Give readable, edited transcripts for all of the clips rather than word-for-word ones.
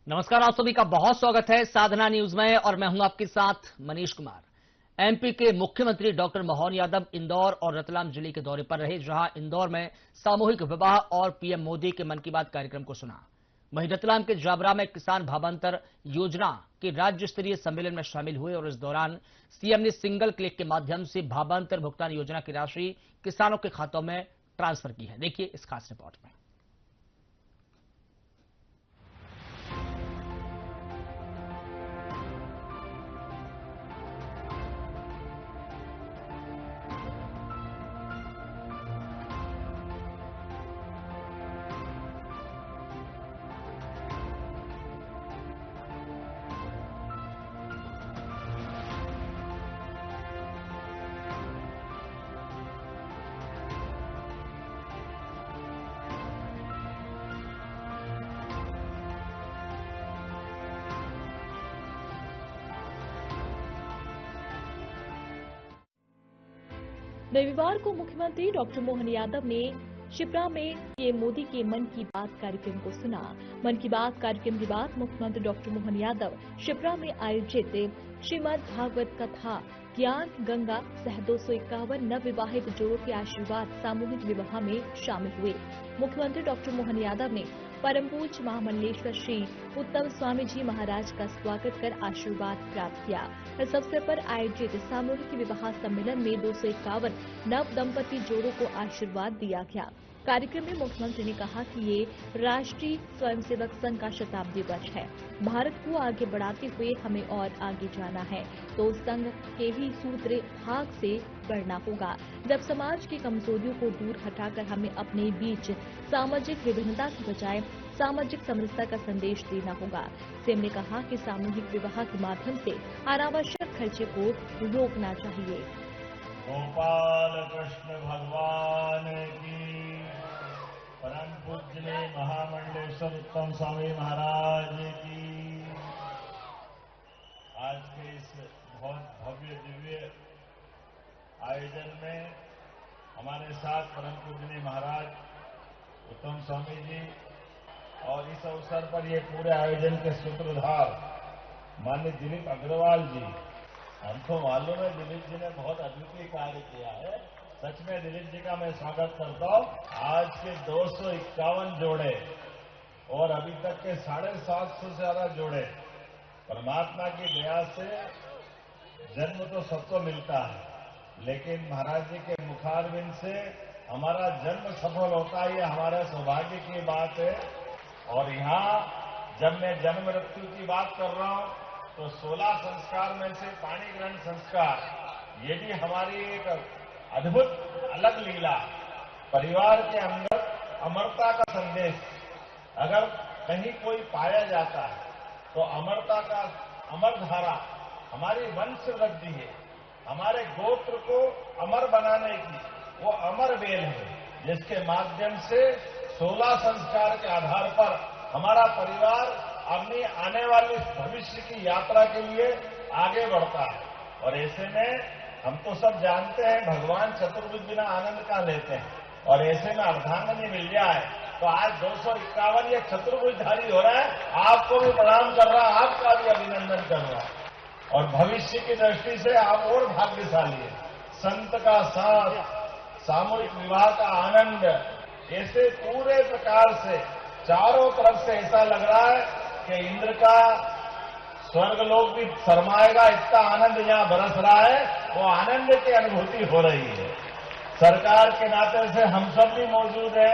नमस्कार, आप सभी का बहुत स्वागत है साधना न्यूज में और मैं हूं आपके साथ मनीष कुमार। एमपी के मुख्यमंत्री डॉक्टर मोहन यादव इंदौर और रतलाम जिले के दौरे पर रहे, जहां इंदौर में सामूहिक विवाह और पीएम मोदी के मन की बात कार्यक्रम को सुना। वहीं रतलाम के जाबरा में किसान भावांतर योजना के राज्य स्तरीय सम्मेलन में शामिल हुए और इस दौरान सीएम ने सिंगल क्लिक के माध्यम से भावांतर भुगतान योजना की राशि किसानों के खातों में ट्रांसफर की है। देखिए इस खास रिपोर्ट में। रविवार को मुख्यमंत्री डॉक्टर मोहन यादव ने शिप्रा में पीएम मोदी के मन की बात कार्यक्रम को सुना। मन की बात कार्यक्रम के बाद मुख्यमंत्री डॉक्टर मोहन यादव शिप्रा में आयोजित श्रीमद् भागवत कथा ज्ञान गंगा सह 251 नवविवाहित जोड़ों के आशीर्वाद सामूहिक विवाह में शामिल हुए। मुख्यमंत्री डॉक्टर मोहन यादव ने परम पूज्य महामंडलेश्वर श्री उत्तम स्वामी जी महाराज का स्वागत कर आशीर्वाद प्राप्त किया। इस अवसर पर आयोजित सामूहिक विवाह सम्मेलन में 251 नव दंपति जोड़ों को आशीर्वाद दिया गया। कार्यक्रम में मुख्यमंत्री ने कहा कि ये राष्ट्रीय स्वयंसेवक संघ का शताब्दी वर्ष है। भारत को आगे बढ़ाते हुए हमें और आगे जाना है, तो संघ के ही सूत्र भाग से बढ़ना होगा। जब समाज की कमजोरियों को दूर हटाकर हमें अपने बीच सामाजिक विभिन्नता की बजाय सामाजिक समरसता का संदेश देना होगा। सीएम ने कहा कि सामूहिक विवाह के माध्यम से अनावश्यक खर्चे को रोकना चाहिए। गोपाल कृष्ण भगवान की, परम पूज्य महामंडलेश्वर उत्तम स्वामी महाराज की। आज के इस बहुत भव्य दिव्य आयोजन में हमारे साथ परम पूज्य महाराज उत्तम स्वामी जी और इस अवसर पर ये पूरे आयोजन के सूत्रधार माननीय दिलीप अग्रवाल जी। हमको मालूम है दिलीप जी ने बहुत अद्वितीय कार्य किया है। सच में दिलीप जी का मैं स्वागत करता हूं। आज के 251 जोड़े और अभी तक के 750 से ज्यादा जोड़े, परमात्मा की दया से जन्म तो सबको मिलता है, लेकिन महाराज जी के मुखारविंद से हमारा जन्म सफल होता है, ये हमारे सौभाग्य की बात है। और यहाँ जब मैं जन्म मृत्यु की बात कर रहा हूं तो 16 संस्कार में से पाणी ग्रहण संस्कार, ये भी हमारी एक अद्भुत अलग लीला। परिवार के अंदर अमरता का संदेश अगर कहीं कोई पाया जाता है तो अमरता का अमर धारा हमारी वंश वृद्धि है। हमारे गोत्र को अमर बनाने की वो अमर बेल है, जिसके माध्यम से 16 संस्कार के आधार पर हमारा परिवार अपनी आने वाली भविष्य की यात्रा के लिए आगे बढ़ता है। और ऐसे में हम तो सब जानते हैं भगवान चतुर्भुज बिना आनंद कहां लेते हैं, और ऐसे में अर्धांगिनी मिल जाए तो आज 251 ये चतुर्भुजधारी हो रहा है। आपको भी प्रणाम कर रहा, आपका भी अभिनंदन कर रहा, और भविष्य की दृष्टि से आप और भाग्यशाली है। संत का साथ, सामूहिक विवाह का आनंद, ऐसे पूरे प्रकार से चारों तरफ से ऐसा लग रहा है कि इंद्र का स्वर्ग लोग भी शर्माएगा, इतना आनंद यहाँ बरस रहा है। वो आनंद की अनुभूति हो रही है। सरकार के नाते से हम सब भी मौजूद है।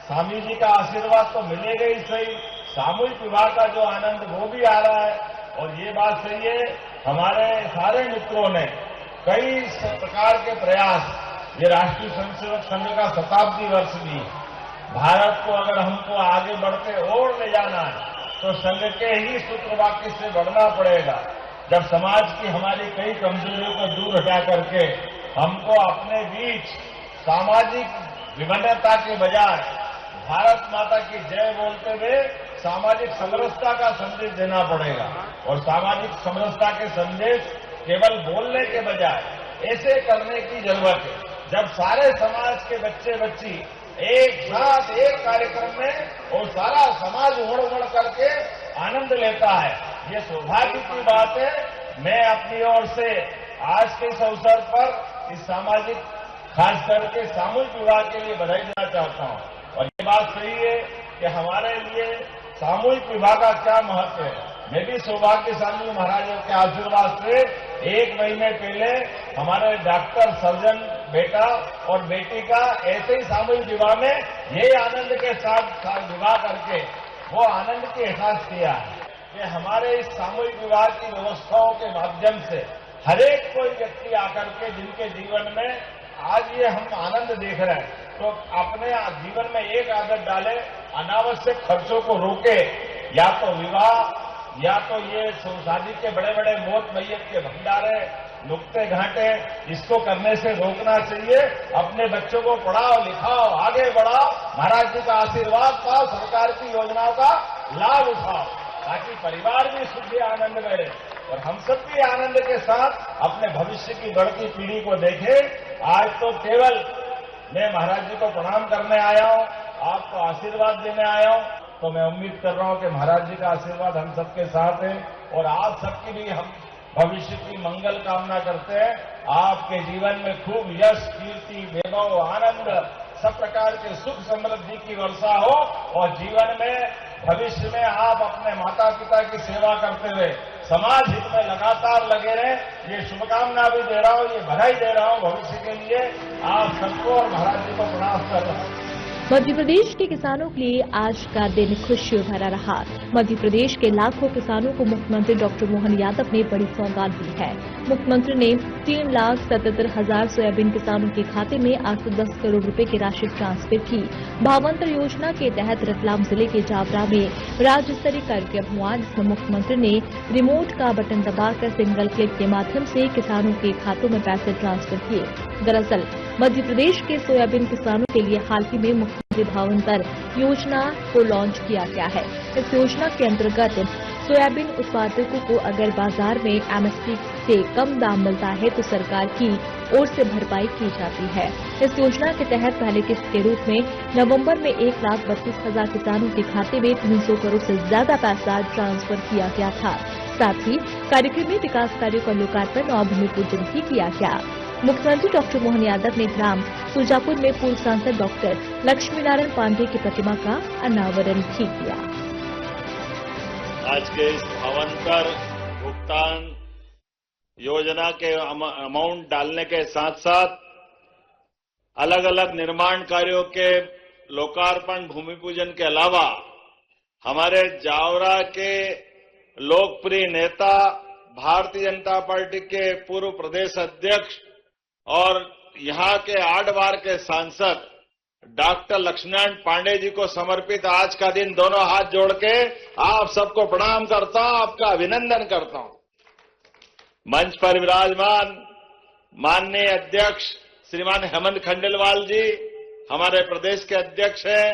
स्वामी जी का आशीर्वाद तो मिलेगा ही सही, सामूहिक विवाह का जो आनंद वो भी आ रहा है। और ये बात सही है, हमारे सारे मित्रों ने कई प्रकार के प्रयास, ये राष्ट्रीय स्वयंसेवक संघ का शताब्दी वर्ष भी, भारत को अगर हमको आगे बढ़ते और ले जाना है तो संघ के ही सूत्रवाक्य से बढ़ना पड़ेगा। जब समाज की हमारी कई कमजोरियों को दूर हटा करके हमको अपने बीच सामाजिक विभिन्नता के बजाय भारत माता की जय बोलते हुए सामाजिक समरसता का संदेश देना पड़ेगा। और सामाजिक समरसता के संदेश केवल बोलने के बजाय ऐसे करने की जरूरत है, जब सारे समाज के बच्चे बच्ची एक साथ एक कार्यक्रम में और सारा समाज उमड़ उमड़ करके आनंद लेता है। ये सौभाग्य की बात है। मैं अपनी ओर से आज के इस अवसर पर इस सामाजिक, खास करके सामूहिक विवाह के लिए बधाई देना चाहता हूं। और ये बात सही है कि हमारे लिए सामूहिक विवाह का क्या महत्व है। मैं भी सौभाग्यशाली महाराजों के आशीर्वाद से 1 महीने पहले हमारे डॉक्टर सर्जन बेटा और बेटी का ऐसे ही सामूहिक विवाह में ये आनंद के साथ विवाह करके वो आनंद की एहसास किया है कि हमारे इस सामूहिक विवाह की व्यवस्थाओं के माध्यम से हरेक कोई व्यक्ति आकर के जिनके जीवन में आज ये हम आनंद देख रहे हैं, तो अपने जीवन में एक आदत डाले, अनावश्यक खर्चों को रोके। या तो विवाह, या तो ये शादी के बड़े बड़े मौत मैयत के भंडारे, नुक्ते घाटे, इसको करने से रोकना चाहिए। अपने बच्चों को पढ़ाओ, लिखाओ, आगे बढ़ाओ, महाराज जी का आशीर्वाद पाओ, सरकार की योजनाओं का लाभ उठाओ, ताकि परिवार भी सुखी आनंद में और हम सब भी आनंद के साथ अपने भविष्य की बढ़ती पीढ़ी को देखें। आज तो केवल मैं महाराज जी को प्रणाम करने आया हूं, आपको आशीर्वाद देने आया हूं, तो मैं उम्मीद कर रहा हूं कि महाराज जी का आशीर्वाद हम सबके साथ है और आप सबकी भी हम भविष्य की मंगल कामना करते हैं। आपके जीवन में खूब यश, कीर्ति, वैभव, आनंद, सब प्रकार के सुख समृद्धि की वर्षा हो और जीवन में भविष्य में आप अपने माता पिता की सेवा करते हुए समाज हित में लगातार लगे रहें। ये शुभकामना भी दे रहा हूं, ये बधाई दे रहा हूं भविष्य के लिए। आप सबको और महाराज जी को प्रणाम कर रहा हूं। मध्य प्रदेश के किसानों के लिए आज का दिन खुशियों भरा रहा। मध्य प्रदेश के लाखों किसानों को मुख्यमंत्री डॉक्टर मोहन यादव ने बड़ी सौगात दी है। मुख्यमंत्री ने 3,77,000 सोयाबीन किसानों के खाते में 810 करोड़ रुपए की राशि ट्रांसफर की। भावांतर योजना के तहत रतलाम जिले के जावरा में राज्य स्तरीय कार्यक्रम हुआ, जिसमें मुख्यमंत्री ने रिमोट का बटन दबाकर सिंगल क्लिक के माध्यम से किसानों के खातों में पैसे ट्रांसफर किए। दरअसल मध्य प्रदेश के सोयाबीन किसानों के लिए हाल ही में मुख्यमंत्री भावांतर योजना को लॉन्च किया गया है। इस योजना के अंतर्गत सोयाबीन उत्पादकों को अगर बाजार में एमएसपी से कम दाम मिलता है तो सरकार की ओर से भरपाई की जाती है। इस योजना के तहत पहले किस्त के रूप में नवंबर में 1,32,000 किसानों के खाते में 300 करोड़ से ज्यादा पैसा ट्रांसफर किया गया था। साथ ही कार्यक्रम में विकास कार्यों का लोकार्पण और भूमि पूजन भी किया गया। मुख्यमंत्री डॉक्टर मोहन यादव ने ग्राम सुजापुर में पूर्व सांसद डॉक्टर लक्ष्मी नारायण पांडेय की प्रतिमा का अनावरण भी किया। आज के इस भावांतर भुगतान योजना के अमाउंट डालने के साथ साथ अलग अलग निर्माण कार्यों के लोकार्पण, भूमि पूजन के अलावा हमारे जावरा के लोकप्रिय नेता, भारतीय जनता पार्टी के पूर्व प्रदेश अध्यक्ष और यहां के 8 बार के सांसद डॉक्टर लक्ष्मीनारायण पांडेय जी को समर्पित आज का दिन दोनों हाथ जोड़ के आप सबको प्रणाम करता हूं, आपका अभिनंदन करता हूं। मंच पर विराजमान माननीय अध्यक्ष श्रीमान हेमंत खंडेलवाल जी हमारे प्रदेश के अध्यक्ष हैं,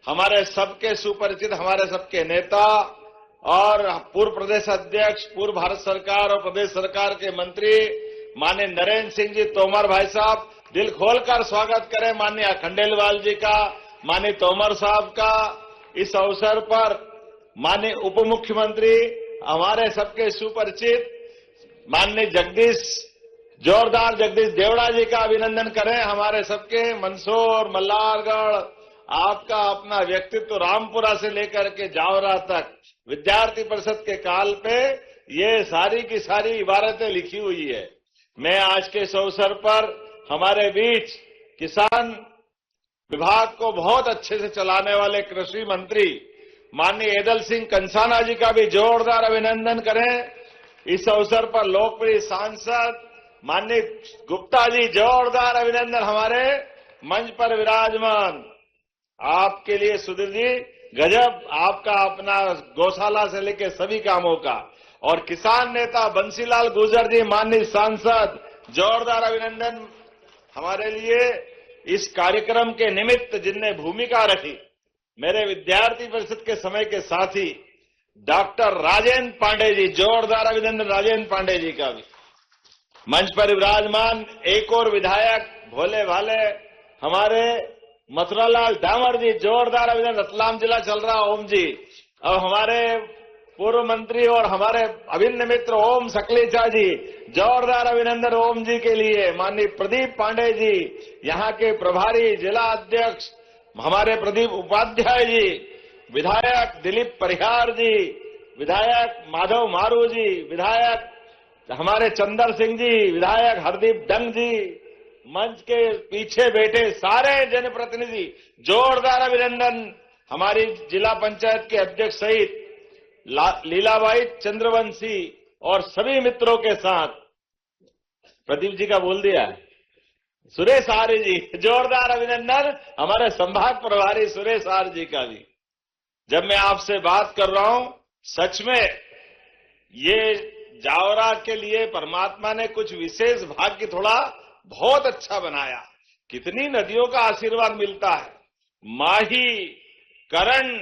हमारे सबके सुपरिचित, हमारे सबके नेता और पूर्व प्रदेश अध्यक्ष, पूर्व भारत सरकार और प्रदेश सरकार के मंत्री माननीय नरेंद्र सिंह जी तोमर भाई साहब, दिल खोलकर स्वागत करें माननीय खंडेलवाल जी का, माननीय तोमर साहब का। इस अवसर पर माननीय उप मुख्यमंत्री हमारे सबके सुपरिचित माननीय जोरदार जगदीश देवड़ा जी का अभिनंदन करें। हमारे सबके मंदसौर, मल्हारगढ़, आपका अपना व्यक्तित्व रामपुरा से लेकर के जावरा तक विद्यार्थी परिषद के काल पे ये सारी की सारी इबारतें लिखी हुई है। मैं आज के इस अवसर पर हमारे बीच किसान विभाग को बहुत अच्छे से चलाने वाले कृषि मंत्री माननीय एदल सिंह कंसाना जी का भी जोरदार अभिनंदन करें। इस अवसर पर लोकप्रिय सांसद माननीय गुप्ता जी, जोरदार अभिनंदन हमारे मंच पर विराजमान। आपके लिए सुधीर जी गजब, आपका अपना गौशाला से लेकर सभी कामों का। और किसान नेता बंसीलाल गुर्जर जी माननीय सांसद, जोरदार अभिनंदन हमारे लिए। इस कार्यक्रम के निमित्त जिनने भूमिका रखी, मेरे विद्यार्थी परिषद के समय के साथी डॉक्टर राजेंद्र पांडे जी, जोरदार अभिनंदन राजेंद्र पांडे जी का भी। मंच पर विराजमान एक और विधायक भोले भाले हमारे मथुरालाल डामर जी, जोरदार अभिनंदन। रतलाम जिला चल रहा ओम जी। और हमारे पूर्व मंत्री और हमारे अभिन्न मित्र ओम सकलेचा जी, जोरदार अभिनंदन ओम जी के लिए। माननीय प्रदीप पांडे जी, यहाँ के प्रभारी जिला अध्यक्ष हमारे प्रदीप उपाध्याय जी, विधायक दिलीप परिहार जी, विधायक माधव मारू जी, विधायक हमारे चंदर सिंह जी, विधायक हरदीप डंग जी, मंच के पीछे बैठे सारे जनप्रतिनिधि, जोरदार अभिनंदन। हमारी जिला पंचायत के अध्यक्ष सहित लीलाबाई चंद्रवंशी और सभी मित्रों के साथ, प्रदीप जी का बोल दिया, सुरेश आर्य जी, जोरदार अभिनंदन हमारे संभाग प्रभारी सुरेश आर्य जी का भी। जब मैं आपसे बात कर रहा हूं, सच में ये जावरा के लिए परमात्मा ने कुछ विशेष भाग्य थोड़ा बहुत अच्छा बनाया। कितनी नदियों का आशीर्वाद मिलता है। माही, करण,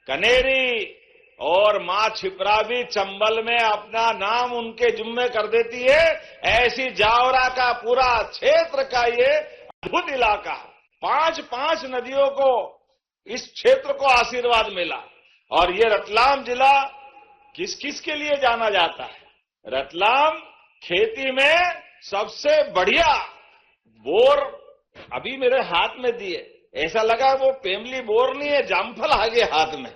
कनेरी और मां छिपरा भी चंबल में अपना नाम उनके जुम्मे कर देती है। ऐसी जावरा का पूरा क्षेत्र का ये अद्भुत इलाका, 5 नदियों को इस क्षेत्र को आशीर्वाद मिला। और ये रतलाम जिला किस किस के लिए जाना जाता है? रतलाम खेती में सबसे बढ़िया बोर अभी मेरे हाथ में दिए, ऐसा लगा वो पेमली बोर नहीं है, जामफल आगे हाथ में।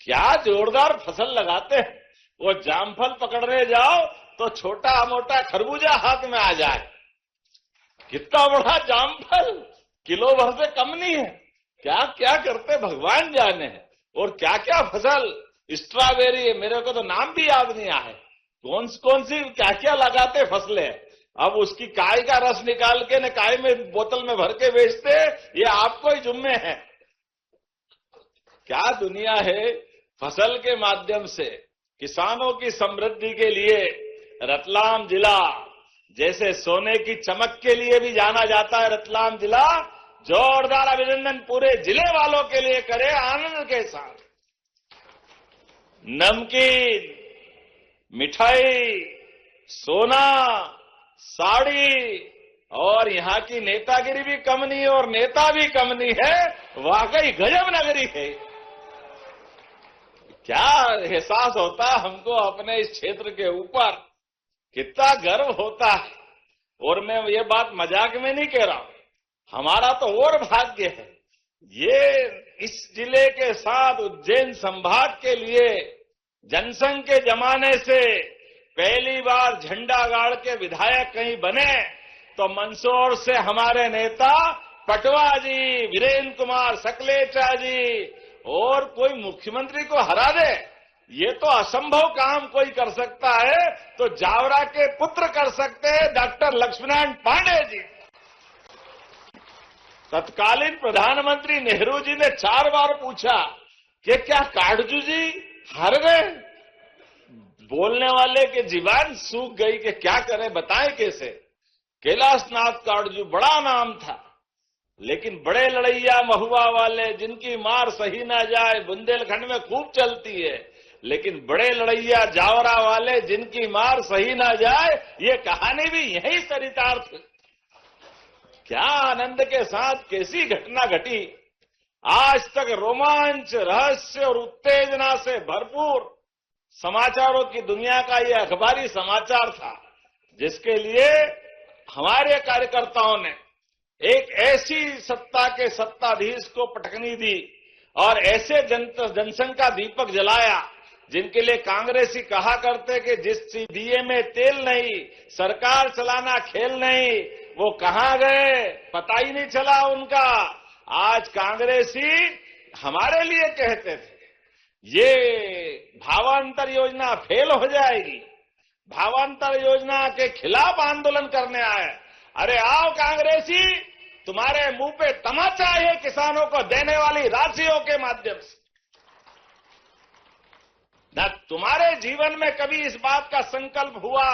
क्या जोरदार फसल लगाते हैं। वो जामफल पकड़ने जाओ तो छोटा मोटा खरबूजा हाथ में आ जाए। कितना बड़ा जामफल, किलो भर से कम नहीं है। क्या क्या करते भगवान जाने हैं। और क्या क्या फसल, स्ट्रॉबेरी है, मेरे को तो नाम भी याद नहीं आए, कौन सी क्या क्या लगाते फसलें। अब उसकी काय का रस निकाल के न काय में बोतल में भर के बेचते, ये आपको ही जुम्मे है। क्या दुनिया है। फसल के माध्यम से किसानों की समृद्धि के लिए रतलाम जिला जैसे सोने की चमक के लिए भी जाना जाता है। रतलाम जिला जोरदार अभिनंदन पूरे जिले वालों के लिए करे आनंद के साथ। नमकीन, मिठाई, सोना, साड़ी और यहाँ की नेतागिरी भी कम नहीं है और नेता भी कम नहीं है। वाकई गजब नगरी है। क्या एहसास होता है हमको अपने इस क्षेत्र के ऊपर, कितना गर्व होता है। और मैं ये बात मजाक में नहीं कह रहा हूं, हमारा तो और भाग्य है। ये इस जिले के साथ उज्जैन संभाग के लिए जनसंघ के जमाने से पहली बार झंडा गाड़ के विधायक कहीं बने तो मंदसौर से हमारे नेता पटवा जी, वीरेंद्र कुमार सकलेचा जी और कोई मुख्यमंत्री को हरा दे, ये तो असंभव काम कोई कर सकता है तो जावरा के पुत्र कर सकते हैं, डॉक्टर लक्ष्मीनारायण पांडे जी। तत्कालीन प्रधानमंत्री नेहरू जी ने 4 बार पूछा कि क्या काटजू जी हार गए। बोलने वाले के जीवान सूख गई कि क्या करें, बताएं कैसे। कैलाशनाथ काटजू बड़ा नाम था, लेकिन बड़े लड़ैया महुआ वाले जिनकी मार सही ना जाए बुंदेलखंड में खूब चलती है, लेकिन बड़े लड़ैया जावरा वाले जिनकी मार सही ना जाए, ये कहानी भी यही चरितार्थ। क्या आनंद के साथ कैसी घटना घटी। आज तक रोमांच, रहस्य और उत्तेजना से भरपूर समाचारों की दुनिया का ये अखबारी समाचार था, जिसके लिए हमारे कार्यकर्ताओं ने एक ऐसी सत्ता के सत्ताधीश को पटकनी दी और ऐसे जनसंघ का दीपक जलाया जिनके लिए कांग्रेसी कहा करते कि जिस दिए में तेल नहीं, सरकार चलाना खेल नहीं, वो कहां गए पता ही नहीं चला उनका। आज कांग्रेसी हमारे लिए कहते थे ये भावांतर योजना फेल हो जाएगी, भावांतर योजना के खिलाफ आंदोलन करने आए। अरे आओ कांग्रेसी, तुम्हारे मुंह पे तमाचा है किसानों को देने वाली राशियों के माध्यम से। न तुम्हारे जीवन में कभी इस बात का संकल्प हुआ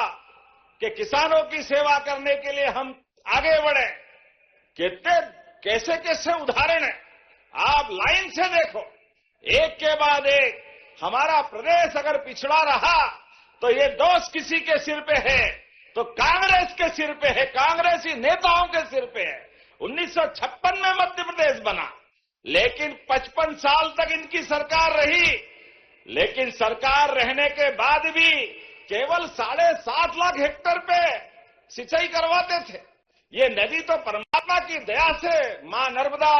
कि किसानों की सेवा करने के लिए हम आगे बढ़े। कितने कैसे कैसे उदाहरण है, आप लाइन से देखो, एक के बाद एक। हमारा प्रदेश अगर पिछड़ा रहा तो ये दोष किसी के सिर पे है तो कांग्रेस के सिर पे है, कांग्रेसी नेताओं के सिर पे है। 1956 में मध्य प्रदेश बना, लेकिन 55 साल तक इनकी सरकार रही लेकिन सरकार रहने के बाद भी केवल 7.5 लाख हेक्टेयर पे सिंचाई करवाते थे। ये नदी तो परमात्मा की दया से मां नर्मदा,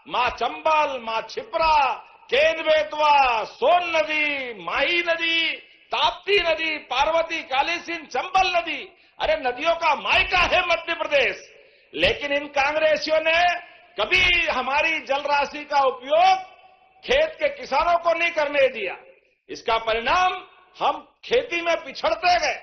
मां चंबल, मां छिप्रा, केन बेतवा, सोन नदी, माही नदी, ताप्ती नदी, पार्वती, कालीसिंध, चंबल नदी, अरे नदियों का मायका है मध्य प्रदेश। लेकिन इन कांग्रेसियों ने कभी हमारी जल राशि का उपयोग खेत के किसानों को नहीं करने दिया। इसका परिणाम हम खेती में पिछड़ते गए।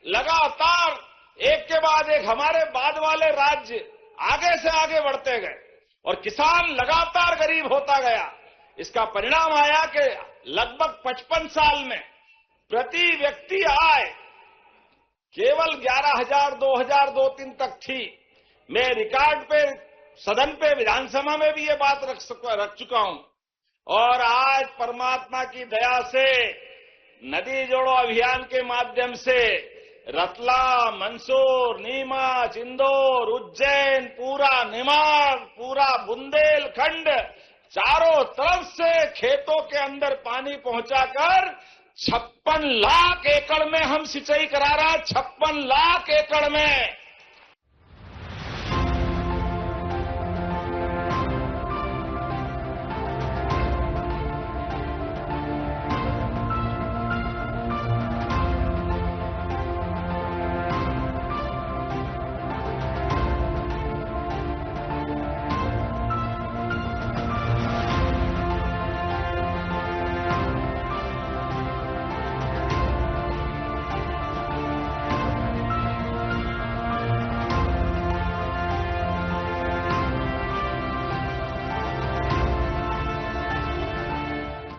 लगातार एक के बाद एक हमारे बाद वाले राज्य आगे से आगे बढ़ते गए और किसान लगातार गरीब होता गया। इसका परिणाम आया कि लगभग 55 साल में प्रति व्यक्ति आय केवल 11,000, 2,000, 2-3 तक थी। मैं रिकॉर्ड पे सदन पे विधानसभा में भी ये बात रख चुका हूं और आज परमात्मा की दया से नदी जोड़ो अभियान के माध्यम से रतलाम, मंदसौर, नीमच, इंदौर, उज्जैन, पूरा निमाड़, पूरा बुंदेलखंड, चारों तरफ से खेतों के अंदर पानी पहुंचाकर 56 लाख एकड़ में हम सिंचाई करा रहा है। 56 लाख एकड़ में